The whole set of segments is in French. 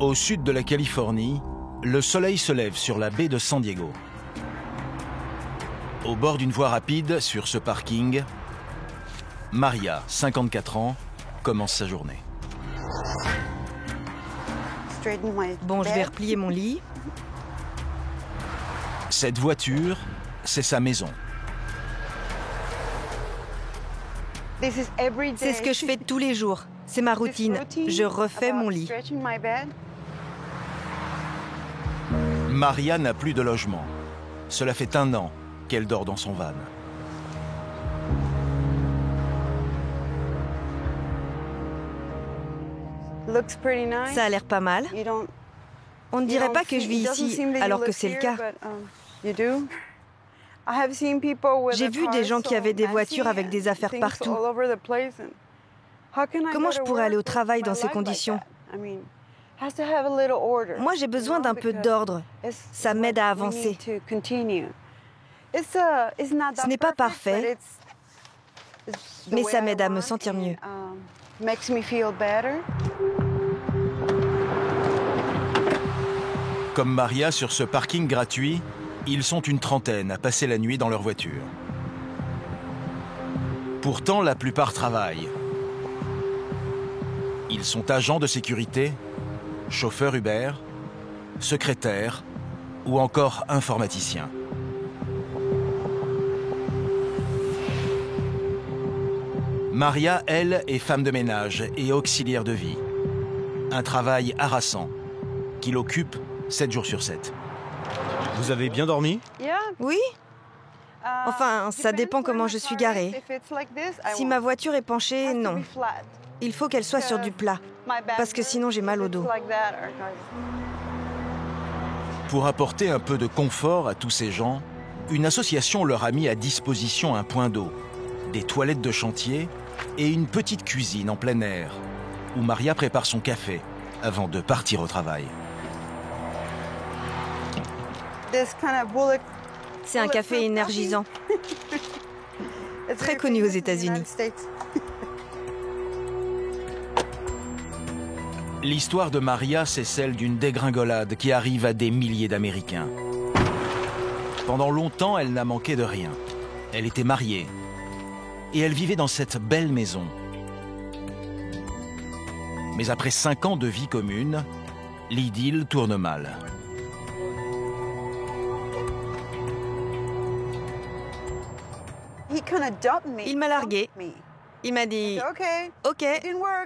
Au sud de la Californie, le soleil se lève sur la baie de San Diego. Au bord d'une voie rapide, sur ce parking, Maria, 54 ans, commence sa journée. Bon, je vais replier mon lit. Cette voiture, c'est sa maison. C'est ce que je fais tous les jours. C'est ma routine. Je refais mon lit. Maria n'a plus de logement. Cela fait 1 an qu'elle dort dans son van. Ça a l'air pas mal. On ne dirait pas que je vis ici, alors que c'est le cas. J'ai vu des gens qui avaient des voitures avec des affaires partout. Comment je pourrais aller au travail dans ces conditions? Moi, j'ai besoin d'un peu d'ordre. Ça m'aide à avancer. Ce n'est pas parfait, mais ça m'aide à me sentir mieux. Comme Maria sur ce parking gratuit, ils sont une trentaine à passer la nuit dans leur voiture. Pourtant, la plupart travaillent. Ils sont agents de sécurité, chauffeurs Uber, secrétaires ou encore informaticiens. Maria, elle, est femme de ménage et auxiliaire de vie. Un travail harassant qui l'occupe 7 jours sur 7. Vous avez bien dormi? Oui. Enfin, ça dépend comment je suis garée. Si ma voiture est penchée, non. Il faut qu'elle soit sur du plat, parce que sinon j'ai mal au dos. Pour apporter un peu de confort à tous ces gens, une association leur a mis à disposition un point d'eau, des toilettes de chantier et une petite cuisine en plein air, où Maria prépare son café avant de partir au travail. C'est un café énergisant. Très connu aux États-Unis. L'histoire de Maria, c'est celle d'une dégringolade qui arrive à des milliers d'Américains. Pendant longtemps, elle n'a manqué de rien. Elle était mariée. Et elle vivait dans cette belle maison. Mais après 5 ans de vie commune, l'idylle tourne mal. Il m'a larguée. Il m'a dit « Ok,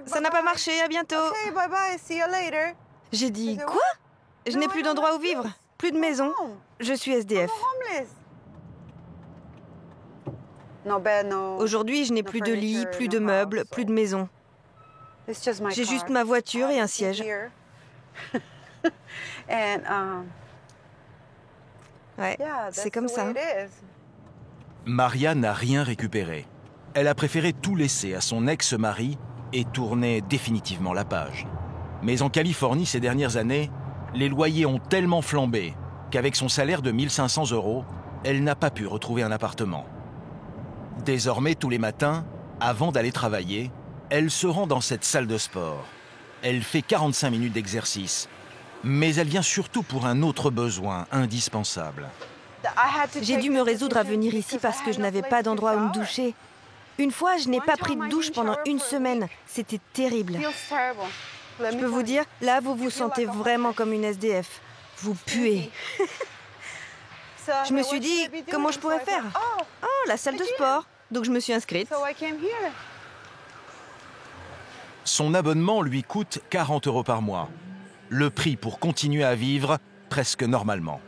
ça n'a pas marché, à bientôt. » J'ai dit « Quoi? Je n'ai plus d'endroit où vivre, plus de maison. Je suis SDF. » Aujourd'hui, je n'ai plus de lit, plus de meubles, plus de maison. J'ai juste ma voiture et un siège. Ouais, c'est comme ça. Maria n'a rien récupéré. Elle a préféré tout laisser à son ex-mari et tourner définitivement la page. Mais en Californie, ces dernières années, les loyers ont tellement flambé qu'avec son salaire de 1 500 €, elle n'a pas pu retrouver un appartement. Désormais, tous les matins, avant d'aller travailler, elle se rend dans cette salle de sport. Elle fait 45 minutes d'exercice, mais elle vient surtout pour un autre besoin indispensable. J'ai dû me résoudre à venir ici parce que je n'avais pas d'endroit où me doucher. Une fois, je n'ai pas pris de douche pendant 1 semaine. C'était terrible. Je peux vous dire, là, vous vous sentez vraiment comme une SDF. Vous puez. Je me suis dit, comment je pourrais faire? Oh, la salle de sport. Donc je me suis inscrite. Son abonnement lui coûte 40 € par mois. Le prix pour continuer à vivre presque normalement.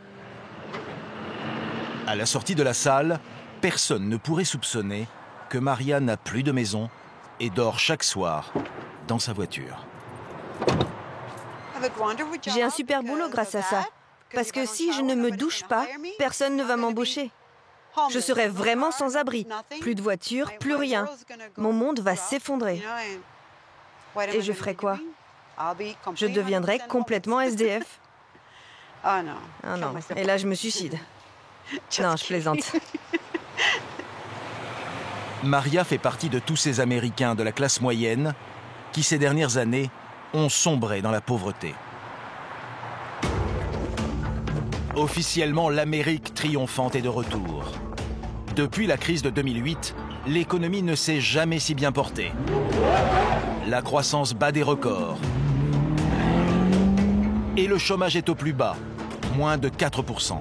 À la sortie de la salle, personne ne pourrait soupçonner que Maria n'a plus de maison et dort chaque soir dans sa voiture. J'ai un super boulot grâce à ça. Parce que si je ne me douche pas, personne ne va m'embaucher. Je serai vraiment sans abri. Plus de voiture, plus rien. Mon monde va s'effondrer. Et je ferai quoi? Je deviendrai complètement SDF. Ah non, et là je me suicide. Non, je plaisante. Maria fait partie de tous ces Américains de la classe moyenne qui, ces dernières années, ont sombré dans la pauvreté. Officiellement, l'Amérique triomphante est de retour. Depuis la crise de 2008, l'économie ne s'est jamais si bien portée. La croissance bat des records. Et le chômage est au plus bas, moins de 4%.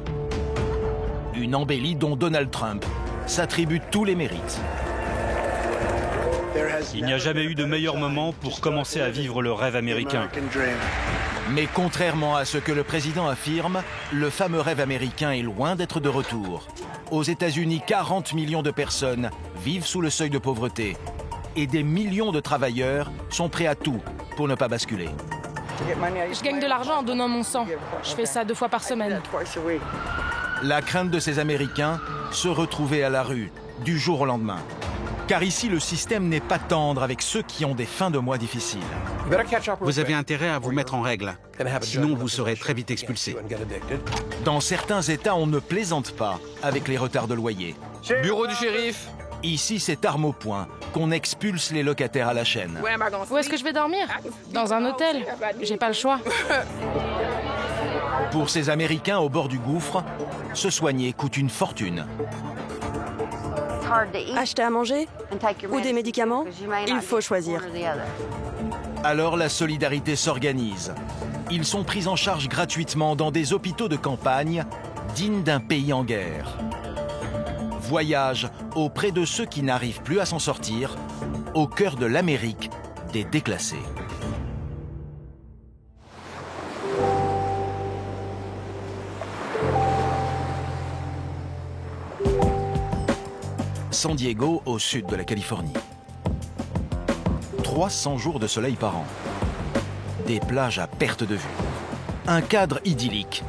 Une embellie dont Donald Trump s'attribue tous les mérites. Il n'y a jamais eu de meilleur moment pour commencer à vivre le rêve américain. Mais contrairement à ce que le président affirme, le fameux rêve américain est loin d'être de retour. Aux États-Unis, 40 millions de personnes vivent sous le seuil de pauvreté. Et des millions de travailleurs sont prêts à tout pour ne pas basculer. Je gagne de l'argent en donnant mon sang. Je fais ça 2 fois par semaine. La crainte de ces Américains, se retrouver à la rue du jour au lendemain. Car ici, le système n'est pas tendre avec ceux qui ont des fins de mois difficiles. Vous avez intérêt à vous mettre en règle, sinon vous serez très vite expulsé. Dans certains États, on ne plaisante pas avec les retards de loyer. Bureau du shérif. Ici, c'est arme au poing qu'on expulse les locataires à la chaîne. Où est-ce que je vais dormir? Dans un hôtel. J'ai pas le choix. Pour ces Américains au bord du gouffre, se soigner coûte une fortune. Acheter à manger ou des médicaments, il faut choisir. Alors la solidarité s'organise. Ils sont pris en charge gratuitement dans des hôpitaux de campagne dignes d'un pays en guerre. Voyage auprès de ceux qui n'arrivent plus à s'en sortir, au cœur de l'Amérique des déclassés. San Diego, au sud de la Californie. 300 jours de soleil par an. Des plages à perte de vue. Un cadre idyllique.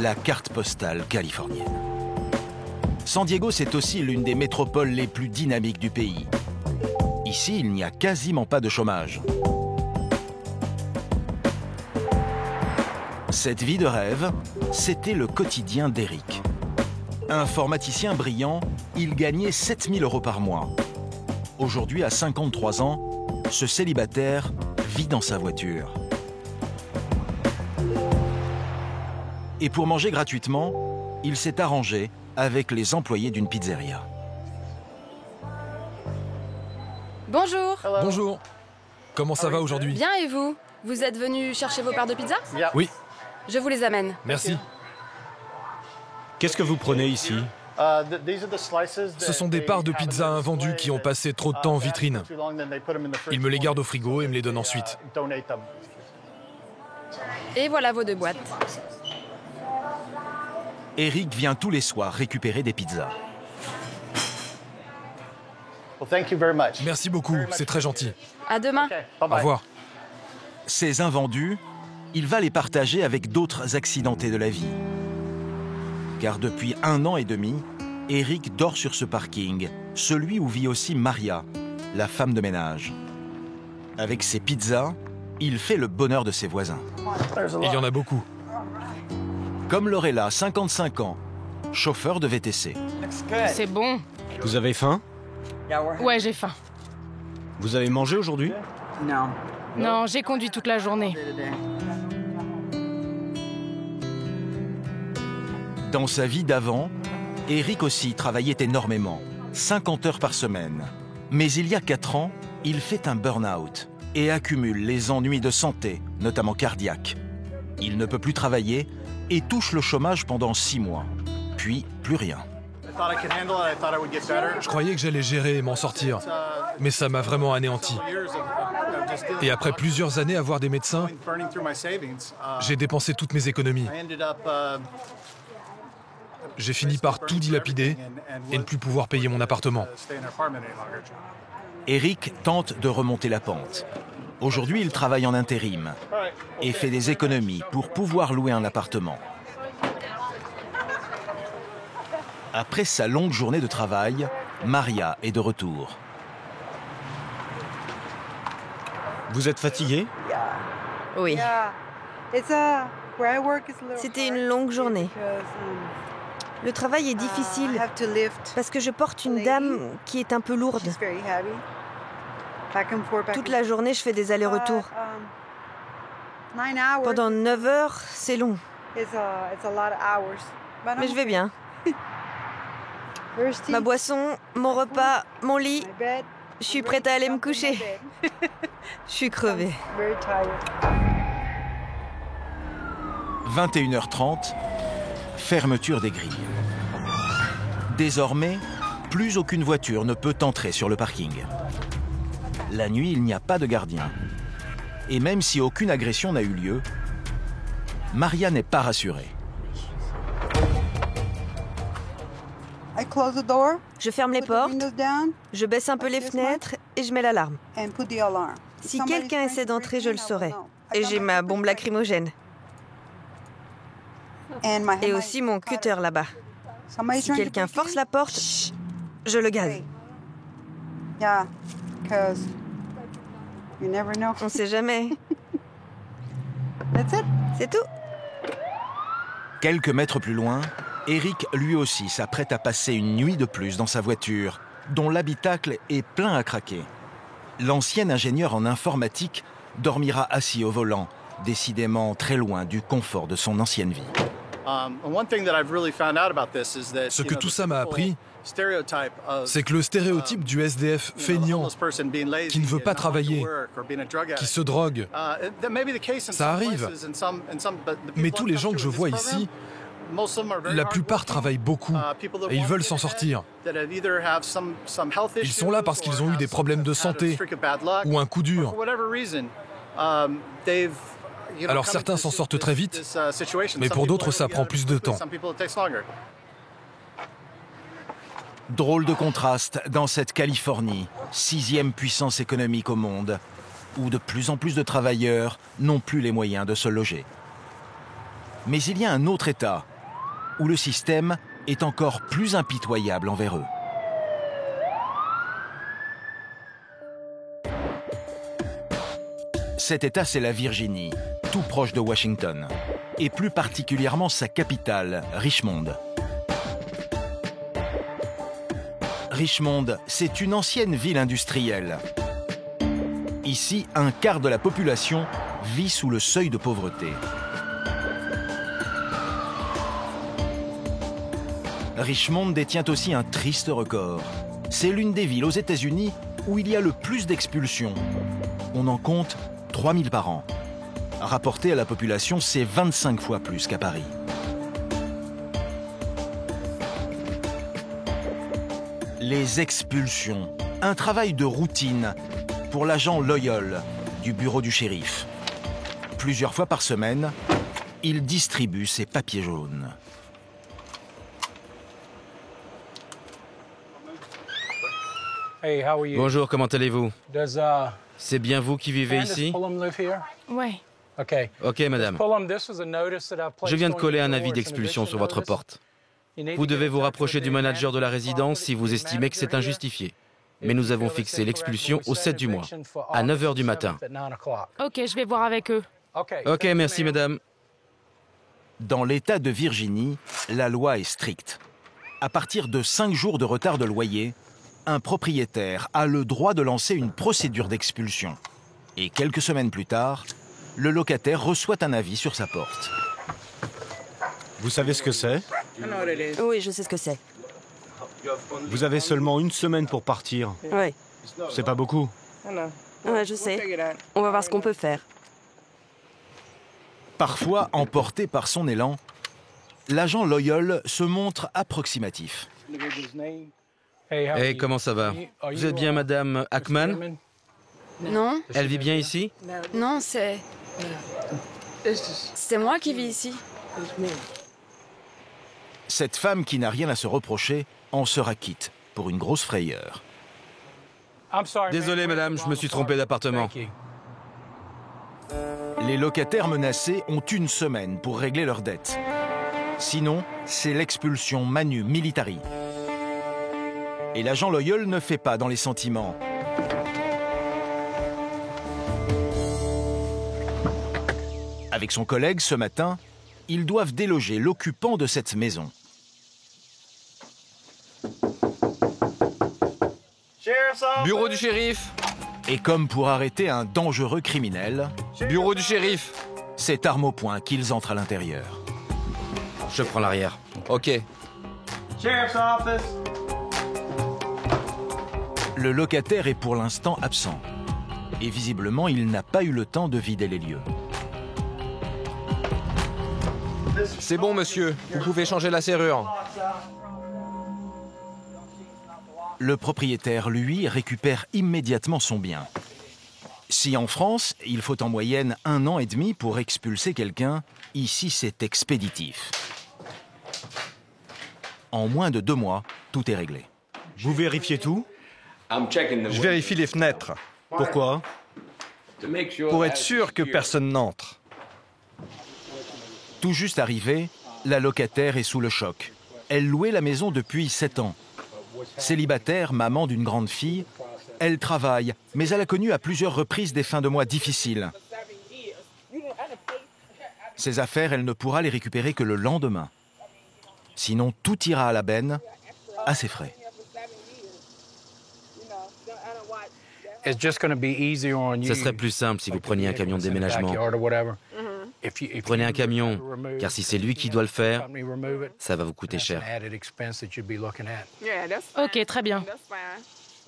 La carte postale californienne. San Diego, c'est aussi l'une des métropoles les plus dynamiques du pays. Ici, il n'y a quasiment pas de chômage. Cette vie de rêve, c'était le quotidien d'Eric. Informaticien brillant, il gagnait 7 000 € par mois. Aujourd'hui, à 53 ans, ce célibataire vit dans sa voiture. Et pour manger gratuitement, il s'est arrangé avec les employés d'une pizzeria. Bonjour. Bonjour. Comment ça va aujourd'hui? Bien, et vous? Vous êtes venu chercher vos parts de pizza? Oui, Je vous les amène. merci. Qu'est-ce que vous prenez ici? Ce sont des parts de pizza invendues qui ont passé trop de temps en vitrine. Ils me les gardent au frigo et me les donnent ensuite. Et voilà vos 2 boîtes. Eric vient tous les soirs récupérer des pizzas. Merci beaucoup, c'est très gentil. À demain. Au revoir. Ces invendus, il va les partager avec d'autres accidentés de la vie. Car depuis 1 an et demi, Eric dort sur ce parking, celui où vit aussi Maria, la femme de ménage. Avec ses pizzas, il fait le bonheur de ses voisins. Il y en a beaucoup. Comme Lorella, 55 ans, chauffeur de VTC. C'est bon. Vous avez faim? Ouais, j'ai faim. Vous avez mangé aujourd'hui? Non, j'ai conduit toute la journée. Dans sa vie d'avant, Eric aussi travaillait énormément, 50 heures par semaine. Mais il y a 4 ans, il fait un burn-out et accumule les ennuis de santé, notamment cardiaques. Il ne peut plus travailler et touche le chômage pendant 6 mois. Puis, plus rien. Je croyais que j'allais gérer et m'en sortir, mais ça m'a vraiment anéanti. Et après plusieurs années à voir des médecins, j'ai dépensé toutes mes économies. J'ai fini par tout dilapider et ne plus pouvoir payer mon appartement. Eric tente de remonter la pente. Aujourd'hui, il travaille en intérim et fait des économies pour pouvoir louer un appartement. Après sa longue journée de travail, Maria est de retour. Vous êtes fatigué? Oui. C'était une longue journée. Le travail est difficile parce que je porte une dame qui est un peu lourde. Toute la journée, je fais des allers-retours. Pendant 9 heures, c'est long. Mais je vais bien. Ma boisson, mon repas, mon lit. Je suis prête à aller me coucher. Je suis crevée. 21h30, fermeture des grilles. Désormais, plus aucune voiture ne peut entrer sur le parking. La nuit, il n'y a pas de gardien. Et même si aucune agression n'a eu lieu, Maria n'est pas rassurée. Je ferme les portes, je baisse un peu les fenêtres et je mets l'alarme. Si quelqu'un essaie d'entrer, je le saurai. Et j'ai ma bombe lacrymogène. Et aussi mon cutter là-bas. Si quelqu'un force la porte, je le gaze. On sait jamais. C'est tout. Quelques mètres plus loin, Eric, lui aussi, s'apprête à passer une nuit de plus dans sa voiture, dont l'habitacle est plein à craquer. L'ancien ingénieur en informatique dormira assis au volant, décidément très loin du confort de son ancienne vie. Ce que tout ça m'a appris, c'est que le stéréotype du SDF feignant, qui ne veut pas travailler, qui se drogue, ça arrive. Mais tous les gens que je vois ici, la plupart travaillent beaucoup et ils veulent s'en sortir. Ils sont là parce qu'ils ont eu des problèmes de santé ou un coup dur. Alors certains s'en sortent très vite, mais pour d'autres ça prend plus de temps. Drôle de contraste dans cette Californie, 6e puissance économique au monde, où de plus en plus de travailleurs n'ont plus les moyens de se loger. Mais il y a un autre État, où le système est encore plus impitoyable envers eux. Cet État, c'est la Virginie, tout proche de Washington, et plus particulièrement sa capitale, Richmond. Richmond, c'est une ancienne ville industrielle. Ici, un quart de la population vit sous le seuil de pauvreté. Richmond détient aussi un triste record. C'est l'une des villes aux États-Unis où il y a le plus d'expulsions. On en compte 3000 par an. Rapporté à la population, c'est 25 fois plus qu'à Paris. Les expulsions, un travail de routine pour l'agent Loyal du bureau du shérif. Plusieurs fois par semaine, il distribue ses papiers jaunes. Bonjour, comment allez-vous? C'est bien vous qui vivez ici? Ouais. Ok, madame. Je viens de coller un avis d'expulsion sur votre porte. Vous devez vous rapprocher du manager de la résidence si vous estimez que c'est injustifié. Mais nous avons fixé l'expulsion au 7 du mois, à 9 h du matin. Ok, je vais voir avec eux. Ok, merci, madame. Dans l'État de Virginie, la loi est stricte. À partir de 5 jours de retard de loyer, un propriétaire a le droit de lancer une procédure d'expulsion. Et quelques semaines plus tard, le locataire reçoit un avis sur sa porte. Vous savez ce que c'est? Oui, je sais ce que c'est. Vous avez seulement une semaine pour partir. Oui. C'est pas beaucoup. Ouais, je sais. On va voir ce qu'on peut faire. Parfois, emporté par son élan, l'agent Loyal se montre approximatif. Hey, comment ça va? Vous êtes bien madame Ackman? Non. Elle vit bien ici? Non, c'est moi qui vis ici. Cette femme qui n'a rien à se reprocher en sera quitte pour une grosse frayeur. Désolé madame, je me suis trompé d'appartement. Les locataires menacés ont une semaine pour régler leurs dettes. Sinon, c'est l'expulsion manu militari. Et l'agent Loyal ne fait pas dans les sentiments. Avec son collègue, ce matin, ils doivent déloger l'occupant de cette maison. Bureau du shérif. Et comme pour arrêter un dangereux criminel, Bureau du shérif. c'est arme au poing qu'ils entrent à l'intérieur. Je prends l'arrière. Ok. Le locataire est pour l'instant absent. Et visiblement, il n'a pas eu le temps de vider les lieux. C'est bon, monsieur. Vous pouvez changer la serrure. Le propriétaire, lui, récupère immédiatement son bien. Si en France, il faut en moyenne 1 an et demi pour expulser quelqu'un, ici c'est expéditif. En moins de 2 mois, tout est réglé. Vous vérifiez tout? Je vérifie les fenêtres. Pourquoi? Pour être sûr que personne n'entre. Tout juste arrivée, la locataire est sous le choc. Elle louait la maison depuis 7 ans. Célibataire, maman d'une grande fille, elle travaille, mais elle a connu à plusieurs reprises des fins de mois difficiles. Ses affaires, elle ne pourra les récupérer que le lendemain. Sinon, tout ira à la benne, à ses frais. Ce serait plus simple si vous preniez un camion de déménagement. Prenez un camion, car si c'est lui qui doit le faire, ça va vous coûter cher. Ok, très bien.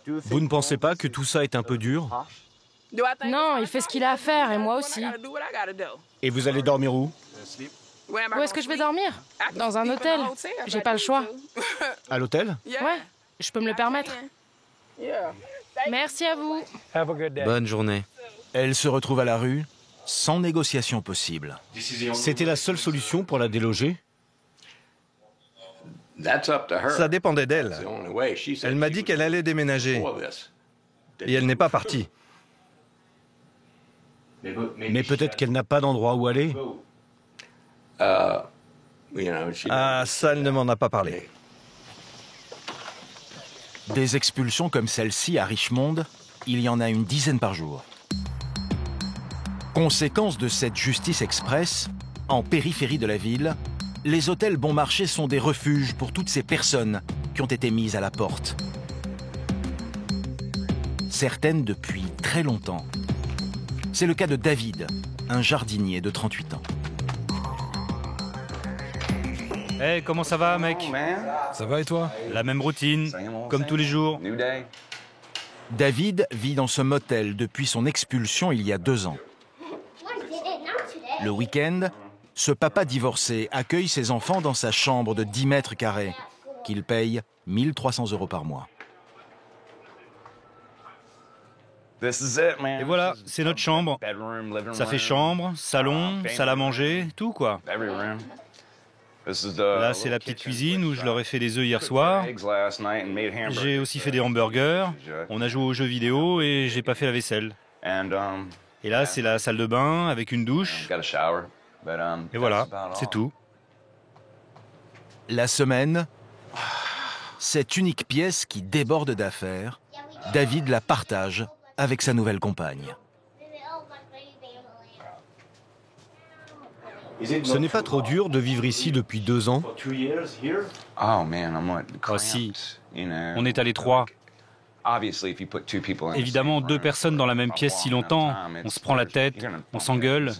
Vous ne pensez pas que tout ça est un peu dur? Non, il fait ce qu'il a à faire et moi aussi. Et vous allez dormir où? Où est-ce que je vais dormir? Dans un hôtel. J'ai pas le choix. À l'hôtel? Ouais, je peux me le permettre. Merci à vous. Bonne journée. Elle se retrouve à la rue, sans négociation possible. C'était la seule solution pour la déloger? Ça dépendait d'elle. Elle m'a dit qu'elle allait déménager. Et elle n'est pas partie. Mais peut-être qu'elle n'a pas d'endroit où aller. Ah, ça, elle ne m'en a pas parlé. Des expulsions comme celle-ci à Richmond, il y en a une dizaine par jour. Conséquence de cette justice express, en périphérie de la ville, les hôtels bon marché sont des refuges pour toutes ces personnes qui ont été mises à la porte. Certaines depuis très longtemps. C'est le cas de David, un jardinier de 38 ans. Hey, comment ça va, mec? Ça va et toi? La même routine, comme tous les jours. David vit dans ce motel depuis son expulsion il y a 2 ans. Le week-end, ce papa divorcé accueille ses enfants dans sa chambre de 10 mètres carrés, qu'il paye 1 300 € par mois. Et voilà, c'est notre chambre. Ça fait chambre, salon, salle à manger, tout quoi. Là, c'est la petite cuisine où je leur ai fait des œufs hier soir. J'ai aussi fait des hamburgers. On a joué aux jeux vidéo et j'ai pas fait la vaisselle. Et là, c'est la salle de bain avec une douche. Et voilà, c'est tout. La semaine, cette unique pièce qui déborde d'affaires, David la partage avec sa nouvelle compagne. Ce n'est pas trop dur de vivre ici depuis 2 ans? Oh si, on est allés 3. Évidemment, 2 personnes dans la même pièce si longtemps, on se prend la tête, on s'engueule.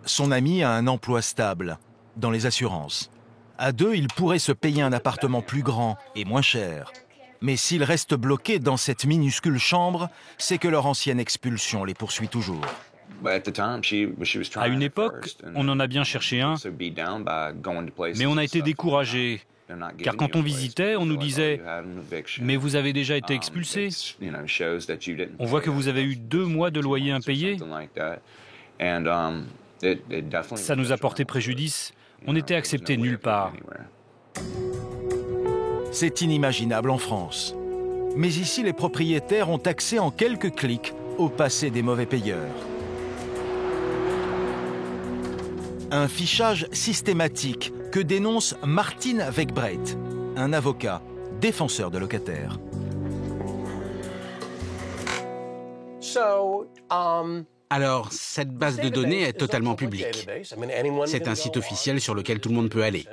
Son ami a un emploi stable, dans les assurances. À 2, ils pourraient se payer un appartement plus grand et moins cher. Mais s'ils restent bloqués dans cette minuscule chambre, c'est que leur ancienne expulsion les poursuit toujours. À une époque, on en a bien cherché un, mais on a été découragés. Car quand on visitait, on nous disait « Mais vous avez déjà été expulsé. On voit que vous avez eu 2 mois de loyer impayé. » Ça nous a porté préjudice. On n'était acceptés nulle part. C'est inimaginable en France. Mais ici, les propriétaires ont accès en quelques clics au passé des mauvais payeurs. Un fichage systématique que dénonce Martin Wegbreit, un avocat, défenseur de locataires. Alors, cette base de données est totalement publique. C'est un site officiel sur lequel tout le monde peut aller.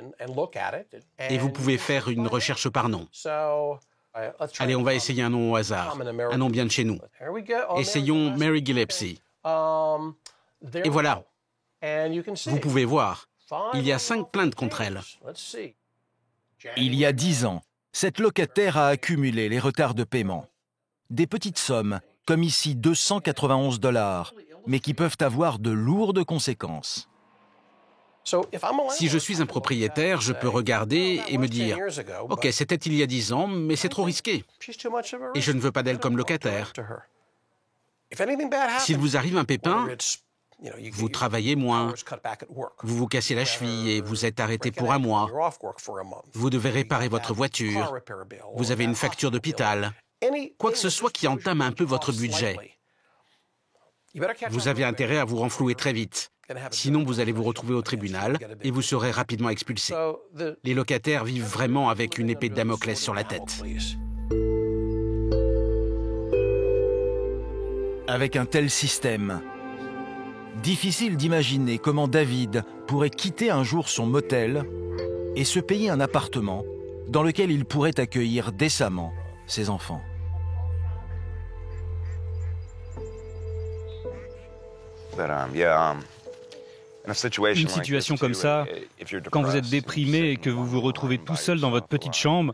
Et vous pouvez faire une recherche par nom. Allez, on va essayer un nom au hasard, un nom bien de chez nous. Essayons Mary Gillespie. Et voilà, vous pouvez voir, Il y a 5 plaintes contre elle. Il y a 10 ans, cette locataire a accumulé les retards de paiement. Des petites sommes, comme ici 291 $, mais qui peuvent avoir de lourdes conséquences. Si je suis un propriétaire, je peux regarder et me dire « Ok, c'était il y a 10 ans, mais c'est trop risqué. Et je ne veux pas d'elle comme locataire. » S'il vous arrive un pépin, vous travaillez moins, vous vous cassez la cheville et vous êtes arrêté pour un mois. Vous devez réparer votre voiture, vous avez une facture d'hôpital. Quoi que ce soit qui entame un peu votre budget. Vous avez intérêt à vous renflouer très vite. Sinon, vous allez vous retrouver au tribunal et vous serez rapidement expulsé. Les locataires vivent vraiment avec une épée de Damoclès sur la tête. Avec un tel système, difficile d'imaginer comment David pourrait quitter un jour son motel et se payer un appartement dans lequel il pourrait accueillir décemment ses enfants. Une situation comme ça, quand vous êtes déprimé et que vous vous retrouvez tout seul dans votre petite chambre,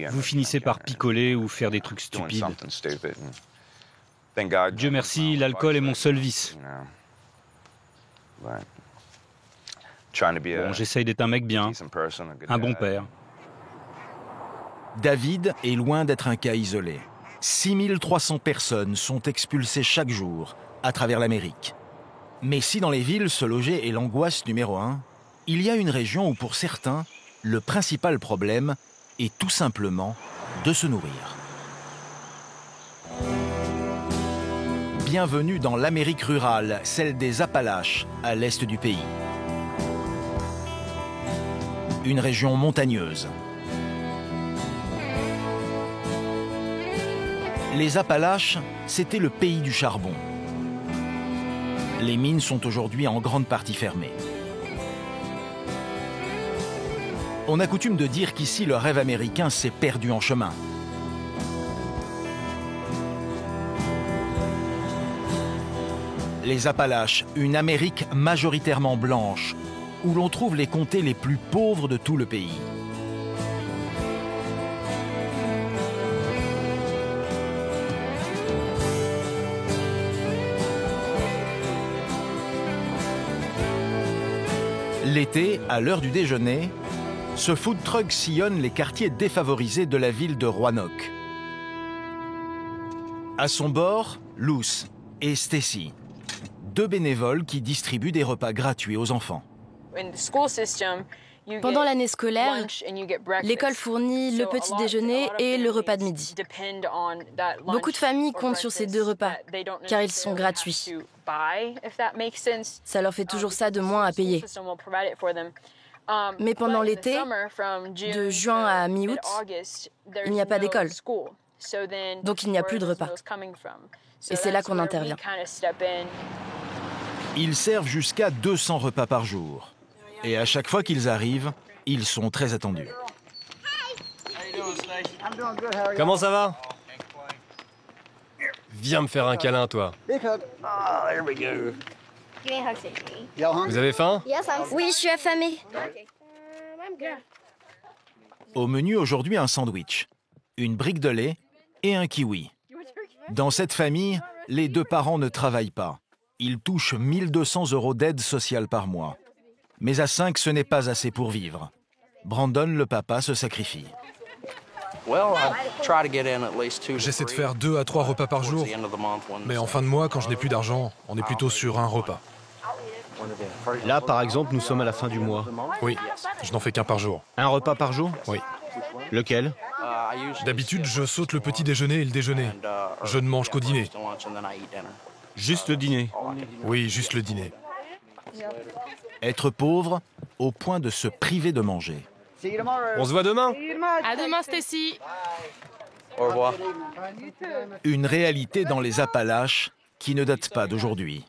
vous finissez par picoler ou faire des trucs stupides. Dieu merci, l'alcool est mon seul vice. Bon, j'essaye d'être un mec bien, un bon père. David est loin d'être un cas isolé. 6300 personnes sont expulsées chaque jour à travers l'Amérique. Mais si dans les villes se loger est l'angoisse numéro 1, il y a une région où pour certains, le principal problème est tout simplement de se nourrir. Bienvenue dans l'Amérique rurale, celle des Appalaches, à l'est du pays. Une région montagneuse. Les Appalaches, c'était le pays du charbon. Les mines sont aujourd'hui en grande partie fermées. On a coutume de dire qu'ici, le rêve américain s'est perdu en chemin. Les Appalaches, une Amérique majoritairement blanche, où l'on trouve les comtés les plus pauvres de tout le pays. L'été, à l'heure du déjeuner, ce food truck sillonne les quartiers défavorisés de la ville de Roanoke. À son bord, Luz et Stacy, 2 bénévoles qui distribuent des repas gratuits aux enfants. Pendant l'année scolaire, l'école fournit le petit déjeuner et le repas de midi. Beaucoup de familles comptent sur ces 2 repas, car ils sont gratuits. Ça leur fait toujours ça de moins à payer. Mais pendant l'été, de juin à mi-août, il n'y a pas d'école. Donc il n'y a plus de repas. Et c'est là qu'on intervient. Ils servent jusqu'à 200 repas par jour. Et à chaque fois qu'ils arrivent, ils sont très attendus. Comment ça va? Viens me faire un câlin, toi. Vous avez faim? Oui, je suis affamée. Au menu aujourd'hui, un sandwich, une brique de lait et un kiwi. Dans cette famille, les 2 parents ne travaillent pas. Ils touchent 1 200 € d'aide sociale par mois. Mais à 5, ce n'est pas assez pour vivre. Brandon, le papa, se sacrifie. J'essaie de faire 2 à 3 repas par jour. Mais en fin de mois, quand je n'ai plus d'argent, on est plutôt sur un repas. Là, par exemple, nous sommes à la fin du mois. Oui, je n'en fais qu'un par jour. Un repas par jour? Oui. Lequel? D'habitude, je saute le petit déjeuner et le déjeuner. Je ne mange qu'au dîner. Juste le dîner? Oui, juste le dîner. Être pauvre au point de se priver de manger. On se voit demain? À demain, Stacy. Au revoir. Une réalité dans les Appalaches qui ne date pas d'aujourd'hui.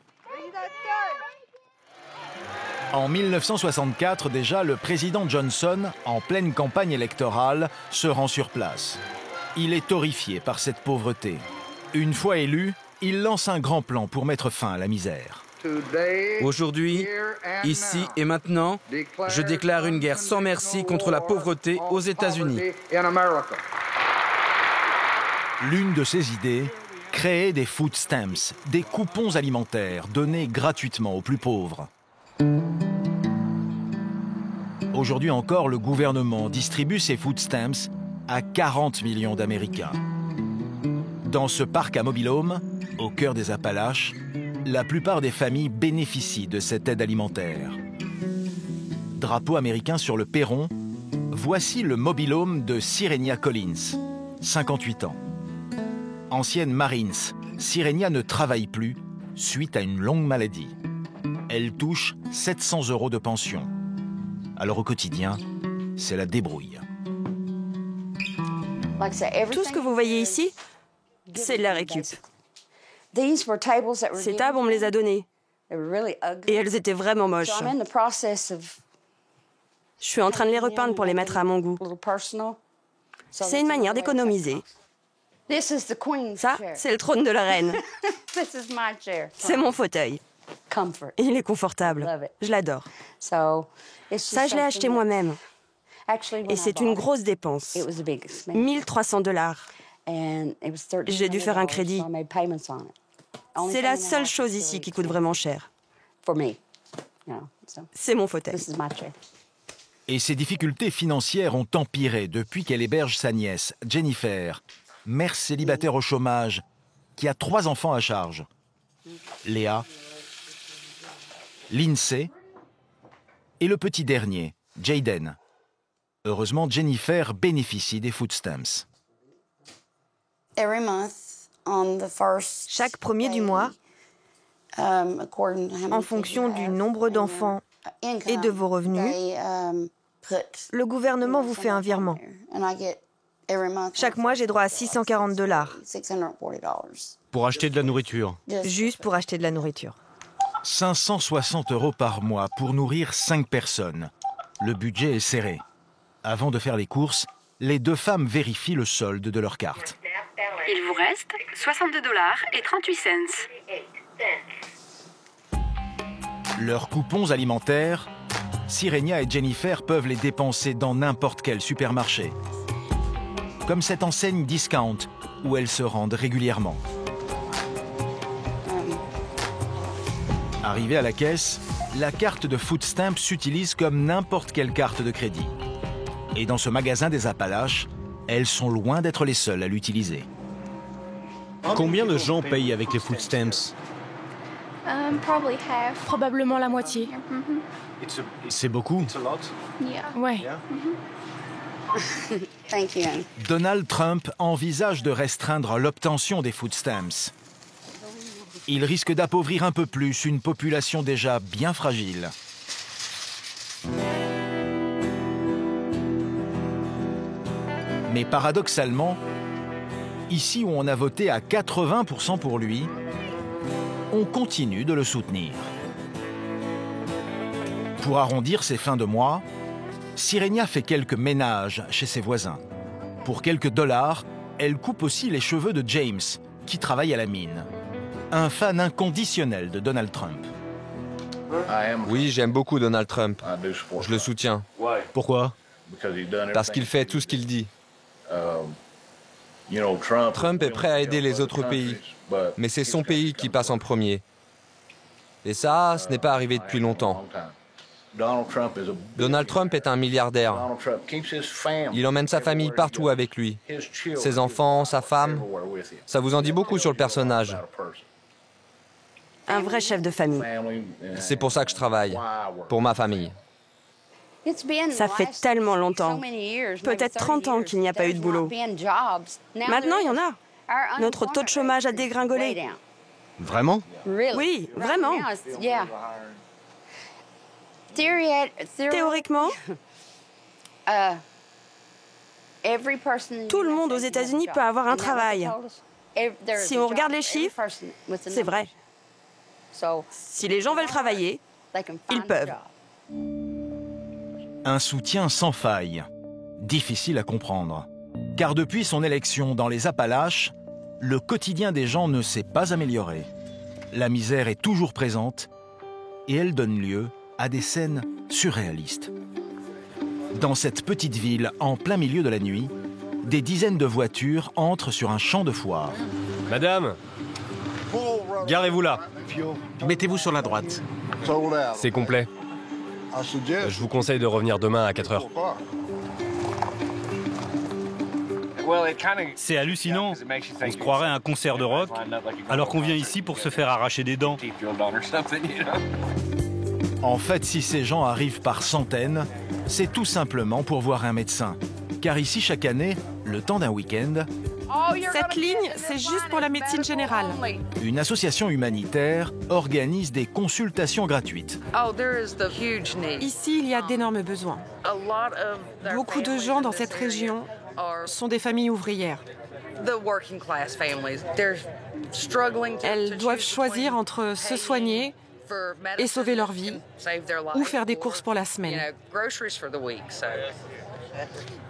En 1964, déjà, le président Johnson, en pleine campagne électorale, se rend sur place. Il est horrifié par cette pauvreté. Une fois élu, il lance un grand plan pour mettre fin à la misère. Aujourd'hui, ici et maintenant, je déclare une guerre sans merci contre la pauvreté aux États-Unis. L'une de ses idées, créer des food stamps, des coupons alimentaires donnés gratuitement aux plus pauvres. Aujourd'hui encore, le gouvernement distribue ces food stamps à 40 millions d'Américains. Dans ce parc à mobil-home, au cœur des Appalaches, la plupart des familles bénéficient de cette aide alimentaire. Drapeau américain sur le perron, voici le mobil-home de Sirenia Collins, 58 ans. Ancienne Marines, Sirenia ne travaille plus suite à une longue maladie. Elle touche 700 € de pension. Alors au quotidien, c'est la débrouille. Tout ce que vous voyez ici, c'est de la récup. Ces tables, on me les a données. Et elles étaient vraiment moches. Je suis en train de les repeindre pour les mettre à mon goût. C'est une manière d'économiser. Ça, c'est le trône de la reine. C'est mon fauteuil. Il est confortable. Je l'adore. Ça, je l'ai acheté moi-même. Et c'est une grosse dépense. 1 300 $. J'ai dû faire un crédit. C'est la seule chose ici qui coûte vraiment cher. C'est mon fauteuil. Et ses difficultés financières ont empiré depuis qu'elle héberge sa nièce, Jennifer, mère célibataire au chômage, qui a 3 enfants à charge. Léa, Lindsay et le petit dernier, Jaden. Heureusement, Jennifer bénéficie des food stamps. Chaque premier du mois, en fonction du nombre d'enfants et de vos revenus, le gouvernement vous fait un virement. Chaque mois, j'ai droit à 640 $. Pour acheter de la nourriture. Juste pour acheter de la nourriture. 560 € par mois pour nourrir 5 personnes. Le budget est serré. Avant de faire les courses, les 2 femmes vérifient le solde de leur carte. Il vous reste 62 $ et 38 cents. Leurs coupons alimentaires, Sirenia et Jennifer peuvent les dépenser dans n'importe quel supermarché. Comme cette enseigne Discount, où elles se rendent régulièrement. Arrivée à la caisse, la carte de food stamp s'utilise comme n'importe quelle carte de crédit. Et dans ce magasin des Appalaches, elles sont loin d'être les seules à l'utiliser. Combien de gens payent avec les food stamps? Probablement la moitié. C'est beaucoup. Ouais. Donald Trump envisage de restreindre l'obtention des food stamps. Il risque d'appauvrir un peu plus une population déjà bien fragile. Mais paradoxalement, ici où on a voté à 80% pour lui, on continue de le soutenir. Pour arrondir ses fins de mois, Sirenia fait quelques ménages chez ses voisins. Pour quelques dollars, elle coupe aussi les cheveux de James, qui travaille à la mine. Un fan inconditionnel de Donald Trump. Oui, j'aime beaucoup Donald Trump. Je le soutiens. Pourquoi? Parce qu'il fait tout ce qu'il dit. Trump est prêt à aider les autres pays, mais c'est son pays qui passe en premier. Et ça, ce n'est pas arrivé depuis longtemps. Donald Trump est un milliardaire. Il emmène sa famille partout avec lui. Ses enfants, sa femme. Ça vous en dit beaucoup sur le personnage. Un vrai chef de famille. C'est pour ça que je travaille. Pour ma famille. Ça fait tellement longtemps. Peut-être 30 ans qu'il n'y a pas eu de boulot. Maintenant, il y en a. Notre taux de chômage a dégringolé. Vraiment? Oui, vraiment. Théoriquement, tout le monde aux États-Unis peut avoir un travail. Si on regarde les chiffres, c'est vrai. Si les gens veulent travailler, ils peuvent. Un soutien sans faille, difficile à comprendre. Car depuis son élection dans les Appalaches, le quotidien des gens ne s'est pas amélioré. La misère est toujours présente et elle donne lieu à des scènes surréalistes. Dans cette petite ville, en plein milieu de la nuit, des dizaines de voitures entrent sur un champ de foire. Madame, garez-vous là. Mettez-vous sur la droite. C'est complet. Je vous conseille de revenir demain à 4 heures. C'est hallucinant. On se croirait à un concert de rock, alors qu'on vient ici pour se faire arracher des dents. En fait, si ces gens arrivent par centaines, c'est tout simplement pour voir un médecin. Car ici, chaque année, le temps d'un week-end, cette ligne, c'est juste pour la médecine générale. Une association humanitaire organise des consultations gratuites. Ici, il y a d'énormes besoins. Beaucoup de gens dans cette région sont des familles ouvrières. Elles doivent choisir entre se soigner et sauver leur vie, ou faire des courses pour la semaine.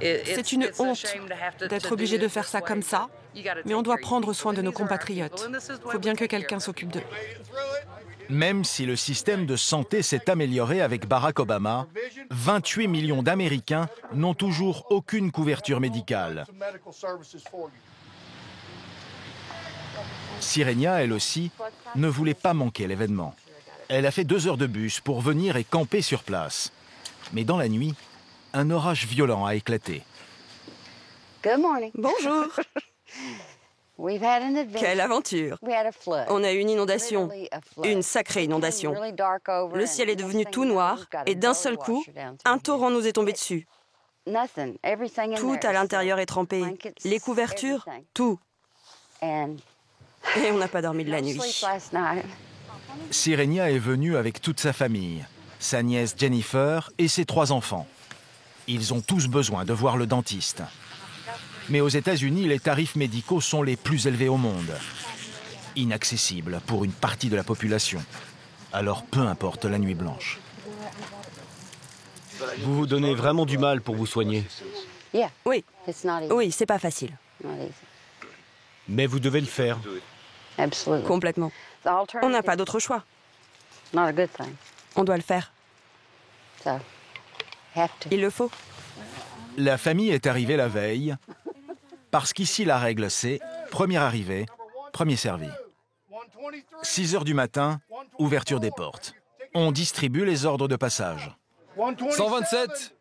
C'est une honte d'être obligé de faire ça comme ça, mais on doit prendre soin de nos compatriotes. Il faut bien que quelqu'un s'occupe d'eux. Même si le système de santé s'est amélioré avec Barack Obama, 28 millions d'Américains n'ont toujours aucune couverture médicale. Sirenia, elle aussi, ne voulait pas manquer l'événement. Elle a fait 2 heures de bus pour venir et camper sur place. Mais dans la nuit, un orage violent a éclaté. Bonjour. Quelle aventure. On a eu une inondation, une sacrée inondation. Le ciel est devenu tout noir et d'un seul coup, un torrent nous est tombé dessus. Tout à l'intérieur est trempé. Les couvertures, tout. Et on n'a pas dormi de la nuit. Sirenia est venue avec toute sa famille, sa nièce Jennifer et ses 3 enfants. Ils ont tous besoin de voir le dentiste. Mais aux États-Unis, les tarifs médicaux sont les plus élevés au monde. Inaccessibles pour une partie de la population. Alors peu importe la nuit blanche. Vous vous donnez vraiment du mal pour vous soigner. Oui, c'est pas facile. Mais vous devez le faire. Complètement. On n'a pas d'autre choix. On doit le faire. Il le faut. La famille est arrivée la veille, parce qu'ici la règle c'est premier arrivé, premier servi. 6 heures du matin, ouverture des portes. On distribue les ordres de passage. 127.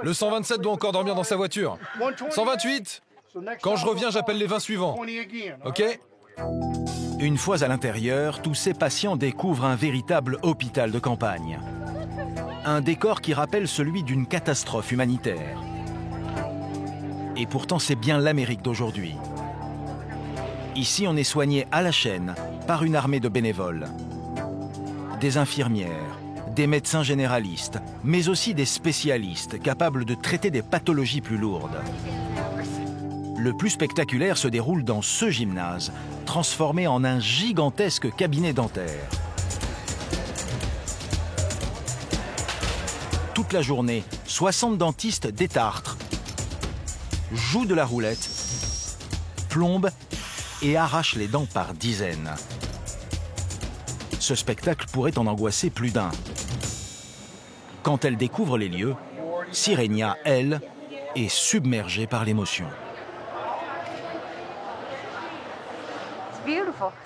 Le 127 doit encore dormir dans sa voiture. 128. Quand je reviens, j'appelle les 20 suivants. OK ? Une fois à l'intérieur, tous ces patients découvrent un véritable hôpital de campagne. Un décor qui rappelle celui d'une catastrophe humanitaire. Et pourtant, c'est bien l'Amérique d'aujourd'hui. Ici, on est soigné à la chaîne par une armée de bénévoles. Des infirmières, des médecins généralistes, mais aussi des spécialistes capables de traiter des pathologies plus lourdes. Le plus spectaculaire se déroule dans ce gymnase, transformé en un gigantesque cabinet dentaire. Toute la journée, 60 dentistes détartrent, jouent de la roulette, plombent et arrachent les dents par dizaines. Ce spectacle pourrait en angoisser plus d'un. Quand elle découvre les lieux, Sirenia, elle, est submergée par l'émotion.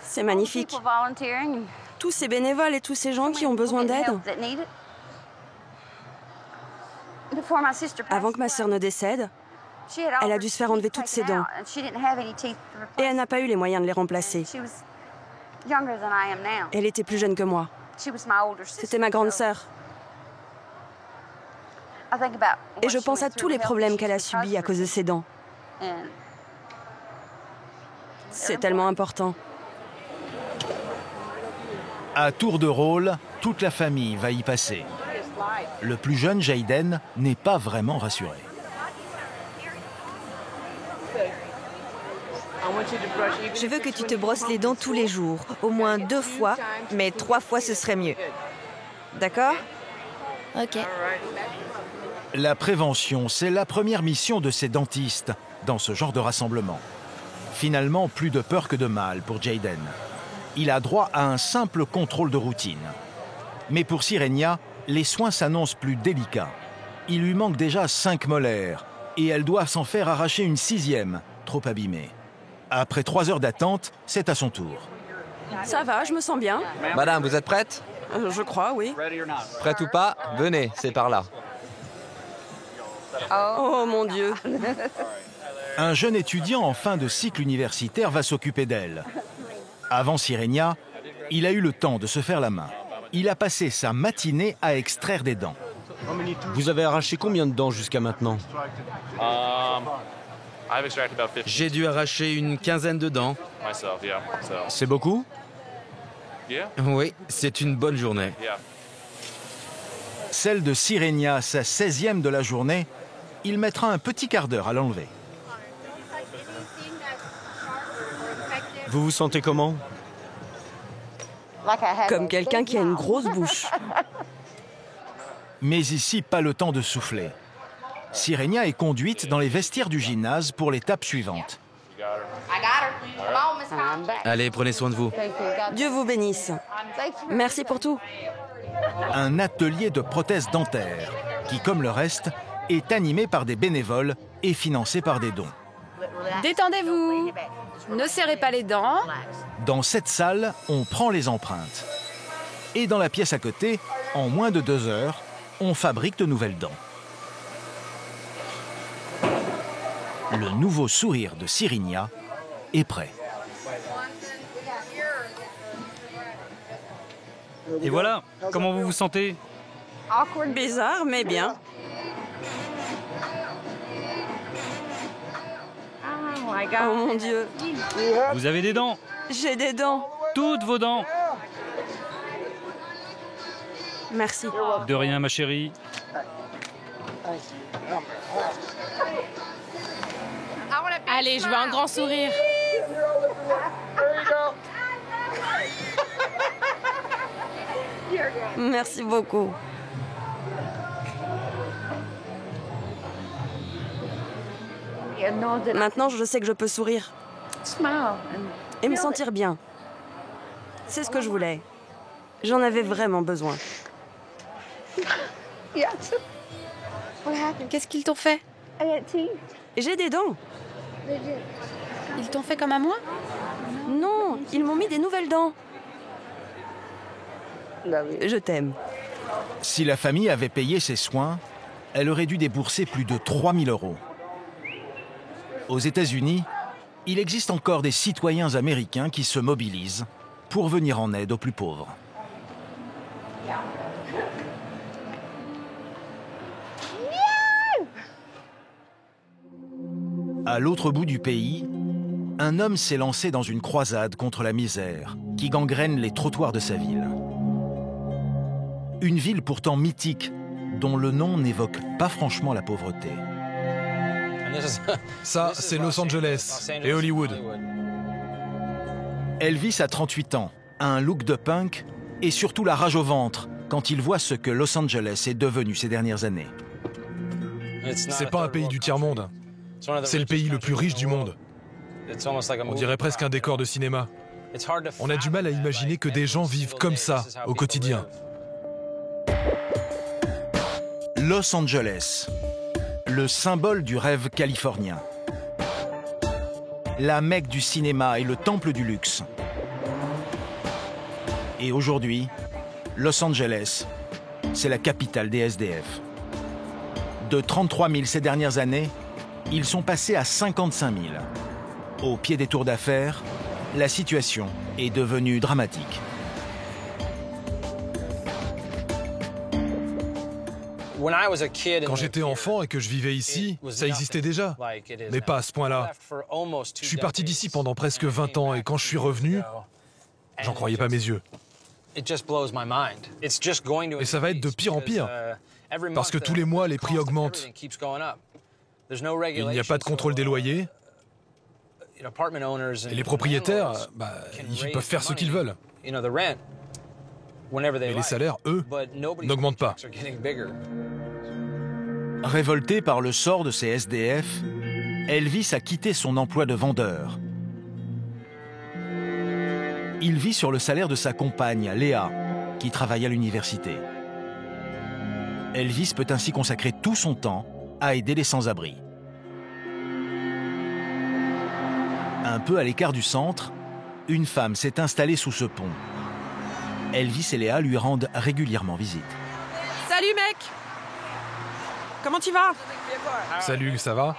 C'est magnifique. Tous ces bénévoles et tous ces gens qui ont besoin d'aide. Avant que ma sœur ne décède, elle a dû se faire enlever toutes ses dents. Et elle n'a pas eu les moyens de les remplacer. Elle était plus jeune que moi. C'était ma grande sœur. Et je pense à tous les problèmes qu'elle a subis à cause de ses dents. C'est tellement important. À tour de rôle, toute la famille va y passer. Le plus jeune, Jayden, n'est pas vraiment rassuré. Je veux que tu te brosses les dents tous les jours, au moins 2 fois, mais 3 fois ce serait mieux. D'accord ? Ok. La prévention, c'est la première mission de ces dentistes dans ce genre de rassemblement. Finalement, plus de peur que de mal pour Jayden. il a droit à un simple contrôle de routine. Mais pour Sirenia, les soins s'annoncent plus délicats. Il lui manque déjà 5 molaires et elle doit s'en faire arracher une 6e, trop abîmée. Après 3 heures d'attente, c'est à son tour. Ça va, je me sens bien. Madame, vous êtes prête? Je crois, oui. Prête ou pas? Venez, c'est par là. Oh mon Dieu. Un jeune étudiant en fin de cycle universitaire va s'occuper d'elle. Avant Sirenia, il a eu le temps de se faire la main. Il a passé sa matinée à extraire des dents. Vous avez arraché combien de dents jusqu'à maintenant? J'ai dû arracher une 15aine de dents. C'est beaucoup? Oui, c'est une bonne journée. Celle de Sirenia, sa 16e de la journée, il mettra un petit quart d'heure à l'enlever. Vous vous sentez comment? Comme quelqu'un qui a une grosse bouche. Mais ici, pas le temps de souffler. Sirenia est conduite dans les vestiaires du gymnase pour l'étape suivante. Allez, prenez soin de vous. Dieu vous bénisse. Merci pour tout. Un atelier de prothèses dentaires qui, comme le reste, est animé par des bénévoles et financé par des dons. Détendez-vous. Ne serrez pas les dents. Dans cette salle, on prend les empreintes. Et dans la pièce à côté, en moins de 2 heures, on fabrique de nouvelles dents. Le nouveau sourire de Sirenia est prêt. Et voilà, comment vous vous sentez? Bizarre, mais bien. Oh mon Dieu. Vous avez des dents? J'ai des dents. Toutes vos dents? Merci. De rien, ma chérie. Allez, je veux un grand sourire. Merci beaucoup. Maintenant, je sais que je peux sourire. Et me sentir bien. C'est ce que je voulais. J'en avais vraiment besoin. Qu'est-ce qu'ils t'ont fait? J'ai des dents. Ils t'ont fait comme à moi? Non, ils m'ont mis des nouvelles dents. Je t'aime. Si la famille avait payé ses soins, elle aurait dû débourser plus de 3 000 €. Aux États-Unis, il existe encore des citoyens américains qui se mobilisent pour venir en aide aux plus pauvres. À l'autre bout du pays, un homme s'est lancé dans une croisade contre la misère qui gangrène les trottoirs de sa ville. Une ville pourtant mythique, dont le nom n'évoque pas franchement la pauvreté. Ça, c'est Los Angeles et Hollywood. Elvis a 38 ans, a un look de punk et surtout la rage au ventre quand il voit ce que Los Angeles est devenu ces dernières années. C'est pas un pays du tiers-monde. C'est le pays le plus riche du monde. On dirait presque un décor de cinéma. On a du mal à imaginer que des gens vivent comme ça au quotidien. Los Angeles, le symbole du rêve californien. La Mecque du cinéma et le temple du luxe. Et aujourd'hui, Los Angeles, c'est la capitale des SDF. De 33 000 ces dernières années, ils sont passés à 55 000. Au pied des tours d'affaires, la situation est devenue dramatique. Quand j'étais enfant et que je vivais ici, ça existait déjà, mais pas à ce point-là. Je suis parti d'ici pendant presque 20 ans et quand je suis revenu, j'en croyais pas mes yeux. Et ça va être de pire en pire, parce que tous les mois, les prix augmentent. Il n'y a pas de contrôle des loyers. Et les propriétaires, ils peuvent faire ce qu'ils veulent. Et les salaires, eux, n'augmentent pas. Révolté par le sort de ces SDF, Elvis a quitté son emploi de vendeur. Il vit sur le salaire de sa compagne, Léa, qui travaille à l'université. Elvis peut ainsi consacrer tout son temps à aider les sans-abri. Un peu à l'écart du centre, une femme s'est installée sous ce pont. Elvis et Léa lui rendent régulièrement visite. Salut mec! Comment tu vas? Salut, ça va?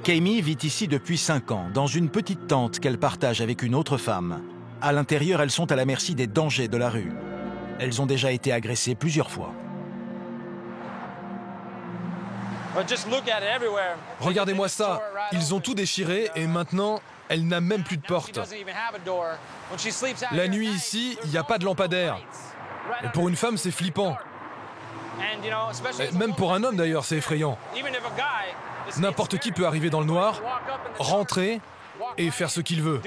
Kami vit ici depuis 5 ans, dans une petite tente qu'elle partage avec une autre femme. À l'intérieur, elles sont à la merci des dangers de la rue. Elles ont déjà été agressées plusieurs fois. Regardez-moi ça. Ils ont tout déchiré et maintenant, elle n'a même plus de porte. La nuit ici, il n'y a pas de lampadaire. Et pour une femme, c'est flippant. Et même pour un homme d'ailleurs, c'est effrayant. N'importe qui peut arriver dans le noir, rentrer et faire ce qu'il veut.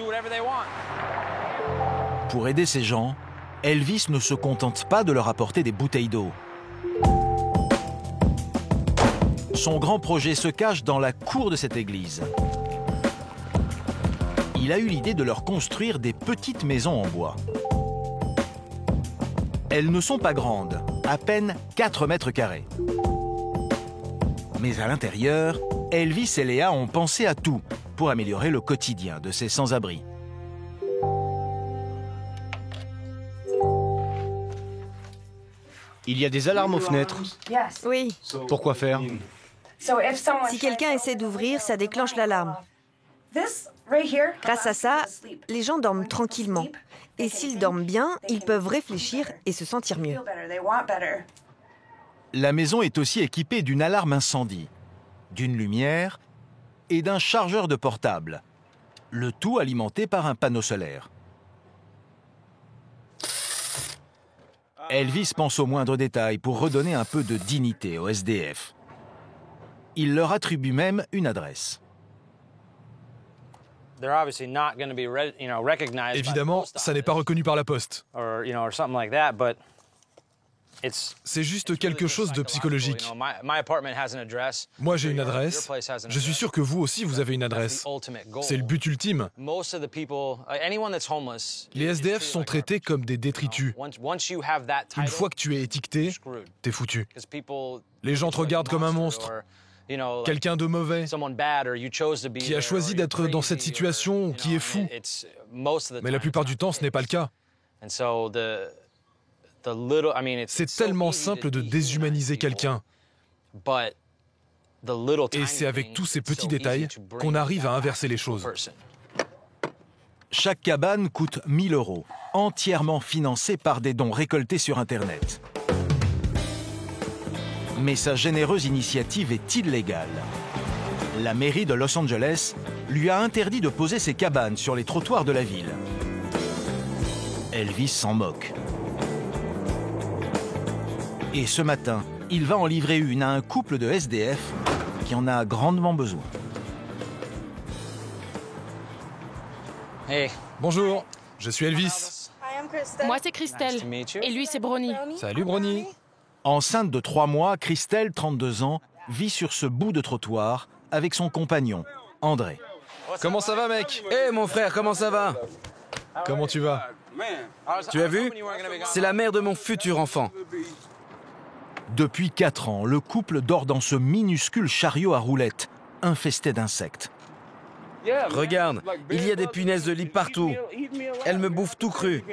Pour aider ces gens, Elvis ne se contente pas de leur apporter des bouteilles d'eau. Son grand projet se cache dans la cour de cette église. Il a eu l'idée de leur construire des petites maisons en bois. Elles ne sont pas grandes, à peine 4 mètres carrés. Mais à l'intérieur, Elvis et Léa ont pensé à tout pour améliorer le quotidien de ces sans-abri. Il y a des alarmes aux fenêtres. Oui. Pourquoi faire? Si quelqu'un essaie d'ouvrir, ça déclenche l'alarme. Grâce à ça, les gens dorment tranquillement. Et s'ils dorment bien, ils peuvent réfléchir et se sentir mieux. La maison est aussi équipée d'une alarme incendie, d'une lumière et d'un chargeur de portable. Le tout alimenté par un panneau solaire. Elvis pense aux moindres détails pour redonner un peu de dignité aux SDF. Il leur attribue même une adresse. Évidemment, ça n'est pas reconnu par la poste. C'est juste quelque chose de psychologique. Moi, j'ai une adresse. Je suis sûr que vous aussi, vous avez une adresse. C'est le but ultime. Les SDF sont traités comme des détritus. Une fois que tu es étiqueté, t'es foutu. Les gens te regardent comme un monstre. Quelqu'un de mauvais, qui a choisi d'être dans cette situation ou qui est fou. Mais la plupart du temps, ce n'est pas le cas. C'est tellement simple de déshumaniser quelqu'un. Et c'est avec tous ces petits détails qu'on arrive à inverser les choses. Chaque cabane coûte 1 000 €, entièrement financée par des dons récoltés sur Internet. Mais sa généreuse initiative est illégale. La mairie de Los Angeles lui a interdit de poser ses cabanes sur les trottoirs de la ville. Elvis s'en moque. Et ce matin, il va en livrer une à un couple de SDF qui en a grandement besoin. Hey. Bonjour, je suis Elvis. Moi, c'est Christelle. Et lui, c'est Bronny. Salut, Bronny. Enceinte de 3 mois, Christelle, 32 ans, vit sur ce bout de trottoir avec son compagnon, André. Comment ça va, mec? Hé, mon frère, comment ça va? Comment tu vas? Tu as vu? C'est la mère de mon futur enfant. Depuis 4 ans, le couple dort dans ce minuscule chariot à roulettes, infesté d'insectes. Regarde, il y a des punaises de lit partout. Elles me bouffent tout cru.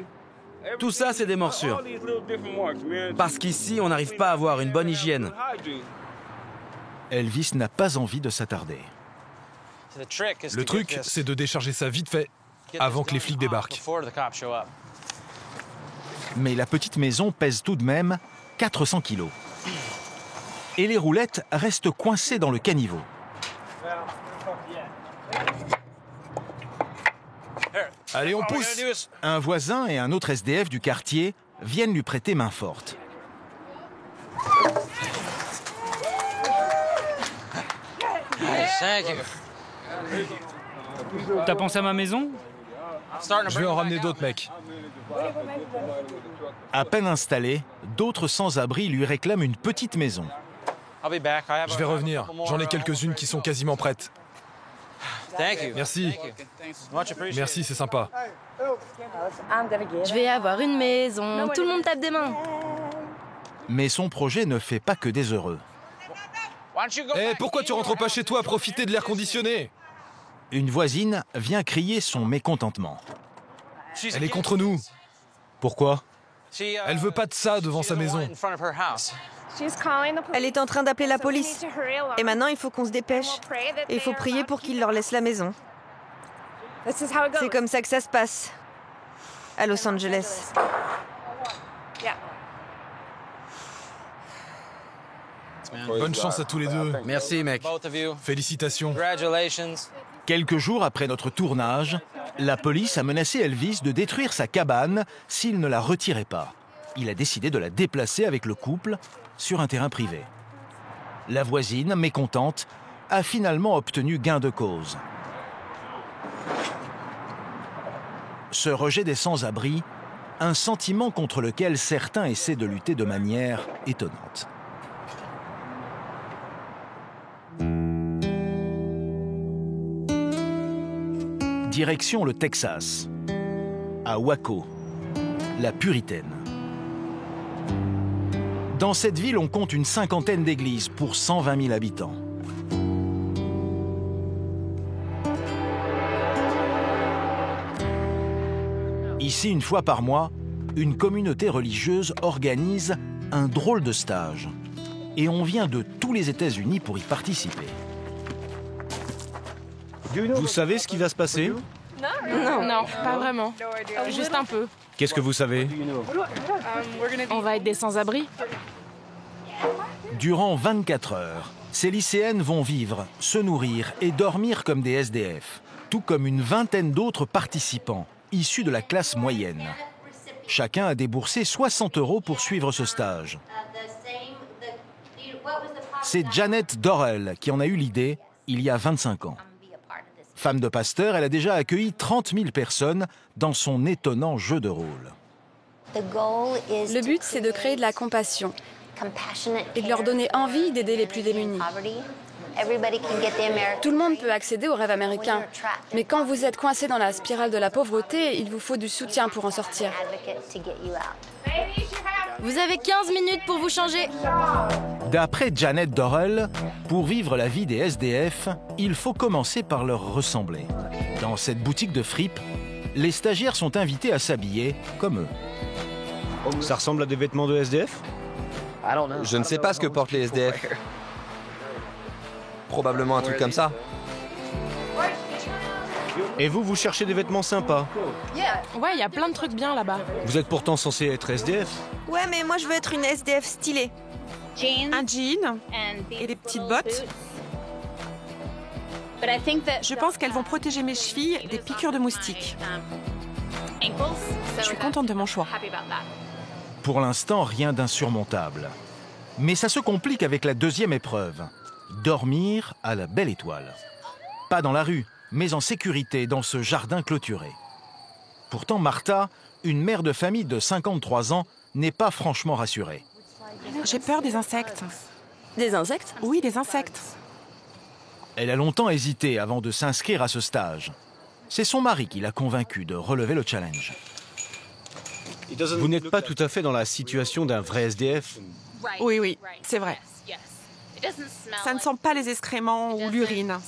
Tout ça, c'est des morsures. Parce qu'ici, on n'arrive pas à avoir une bonne hygiène. Elvis n'a pas envie de s'attarder. Le truc, c'est de décharger ça vite fait, avant que les flics débarquent. Mais la petite maison pèse tout de même 400 kilos. Et les roulettes restent coincées dans le caniveau. Allez, on pousse! Un voisin et un autre SDF du quartier viennent lui prêter main forte. T'as pensé à ma maison? Je vais en ramener d'autres, mec. À peine installé, d'autres sans-abri lui réclament une petite maison. Je vais revenir. J'en ai quelques-unes qui sont quasiment prêtes. Merci. Merci, c'est sympa. Je vais avoir une maison. Tout le monde tape des mains. Mais son projet ne fait pas que des heureux. Pourquoi tu rentres pas chez toi à profiter de l'air conditionné? Une voisine vient crier son mécontentement. Elle est contre nous. Pourquoi? Elle veut pas de ça devant sa maison. Elle est en train d'appeler la police. Et maintenant, il faut qu'on se dépêche. Et il faut prier pour qu'ils leur laissent la maison. C'est comme ça que ça se passe à Los Angeles. Bonne chance à tous les deux. Merci, mec. Félicitations. Quelques jours après notre tournage, la police a menacé Elvis de détruire sa cabane s'il ne la retirait pas. Il a décidé de la déplacer avec le couple sur un terrain privé. La voisine, mécontente, a finalement obtenu gain de cause. Ce rejet des sans-abri, un sentiment contre lequel certains essaient de lutter de manière étonnante. Direction le Texas, à Waco, la Puritaine. Dans cette ville, on compte une cinquantaine d'églises pour 120 000 habitants. Ici, une fois par mois, une communauté religieuse organise un drôle de stage. Et on vient de tous les États-Unis pour y participer. Vous savez ce qui va se passer? Non, pas vraiment. Juste un peu. Qu'est-ce que vous savez? On va être des sans-abri. Durant 24 heures, ces lycéennes vont vivre, se nourrir et dormir comme des SDF, tout comme une vingtaine d'autres participants, issus de la classe moyenne. Chacun a déboursé 60 € pour suivre ce stage. C'est Janet Dorrell qui en a eu l'idée il y a 25 ans. Femme de pasteur, elle a déjà accueilli 30 000 personnes dans son étonnant jeu de rôle. Le but, c'est de créer de la compassion et de leur donner envie d'aider les plus démunis. Tout le monde peut accéder au rêve américain, mais quand vous êtes coincé dans la spirale de la pauvreté, il vous faut du soutien pour en sortir. Vous avez 15 minutes pour vous changer. D'après Janet Dorrell, pour vivre la vie des SDF, il faut commencer par leur ressembler. Dans cette boutique de fripes, les stagiaires sont invités à s'habiller comme eux. Ça ressemble à des vêtements de SDF? Je ne sais pas ce que portent les SDF. Probablement un truc comme ça. Et vous cherchez des vêtements sympas? Ouais, il y a plein de trucs bien là-bas. Vous êtes pourtant censé être SDF. Ouais, mais moi je veux être une SDF stylée. Un jean et des petites bottes. Je pense qu'elles vont protéger mes chevilles des piqûres de moustiques. Je suis contente de mon choix. Pour l'instant, rien d'insurmontable. Mais ça se complique avec la deuxième épreuve. Dormir à la belle étoile. Pas dans la rue, mais en sécurité dans ce jardin clôturé. Pourtant, Martha, une mère de famille de 53 ans, n'est pas franchement rassurée. J'ai peur des insectes. Des insectes? Oui, des insectes. Elle a longtemps hésité avant de s'inscrire à ce stage. C'est son mari qui l'a convaincue de relever le challenge. Vous n'êtes pas tout à fait dans la situation d'un vrai SDF. Oui, c'est vrai. Ça ne sent pas les excréments ou l'urine.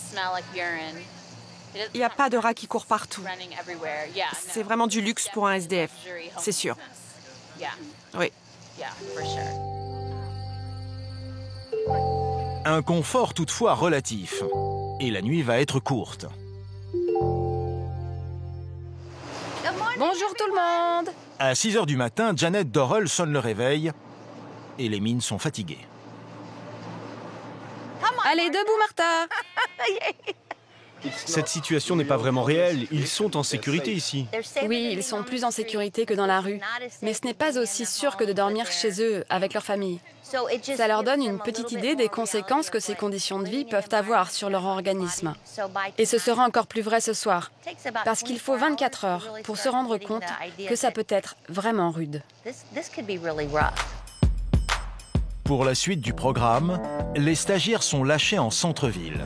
Il n'y a pas de rats qui courent partout. C'est vraiment du luxe pour un SDF, c'est sûr. Oui. Un confort toutefois relatif. Et la nuit va être courte. Bonjour tout le monde. À 6 h du matin, Janet Dorrell sonne le réveil et les mines sont fatiguées. Allez, debout, Martha. Cette situation n'est pas vraiment réelle. Ils sont en sécurité ici. Oui, ils sont plus en sécurité que dans la rue. Mais ce n'est pas aussi sûr que de dormir chez eux, avec leur famille. Ça leur donne une petite idée des conséquences que ces conditions de vie peuvent avoir sur leur organisme. Et ce sera encore plus vrai ce soir, parce qu'il faut 24 heures pour se rendre compte que ça peut être vraiment rude. Pour la suite du programme, les stagiaires sont lâchés en centre-ville.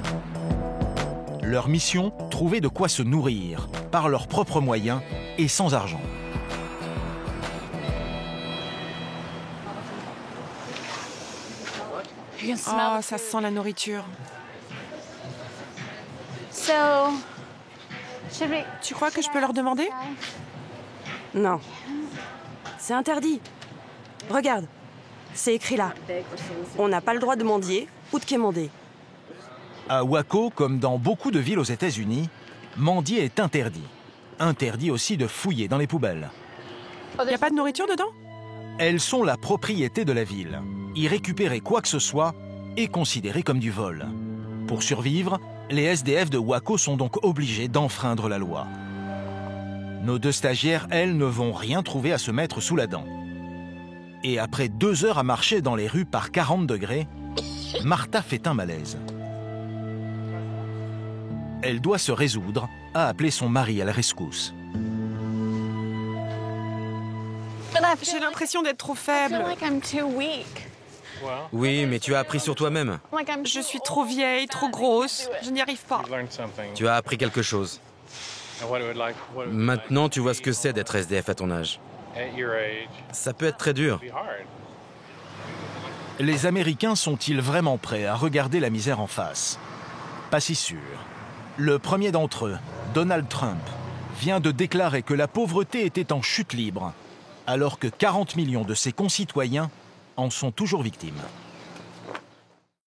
Leur mission, trouver de quoi se nourrir, par leurs propres moyens et sans argent. Oh, ça sent la nourriture. Tu crois que je peux leur demander? Non. C'est interdit. Regarde, c'est écrit là. On n'a pas le droit de mendier ou de quémander. À Waco, comme dans beaucoup de villes aux États-Unis, mendier est interdit. Interdit aussi de fouiller dans les poubelles. Il n'y a pas de nourriture dedans? Elles sont la propriété de la ville. Y récupérer quoi que ce soit est considéré comme du vol. Pour survivre, les SDF de Waco sont donc obligés d'enfreindre la loi. Nos 2 stagiaires, elles, ne vont rien trouver à se mettre sous la dent. Et après 2 heures à marcher dans les rues par 40 degrés, Martha fait un malaise. Elle doit se résoudre à appeler son mari à la rescousse. J'ai l'impression d'être trop faible. Oui, mais tu as appris sur toi-même. Je suis trop vieille, trop grosse. Je n'y arrive pas. Tu as appris quelque chose. Maintenant, tu vois ce que c'est d'être SDF à ton âge. Ça peut être très dur. Les Américains sont-ils vraiment prêts à regarder la misère en face? Pas si sûr. Le premier d'entre eux, Donald Trump, vient de déclarer que la pauvreté était en chute libre, alors que 40 millions de ses concitoyens en sont toujours victimes.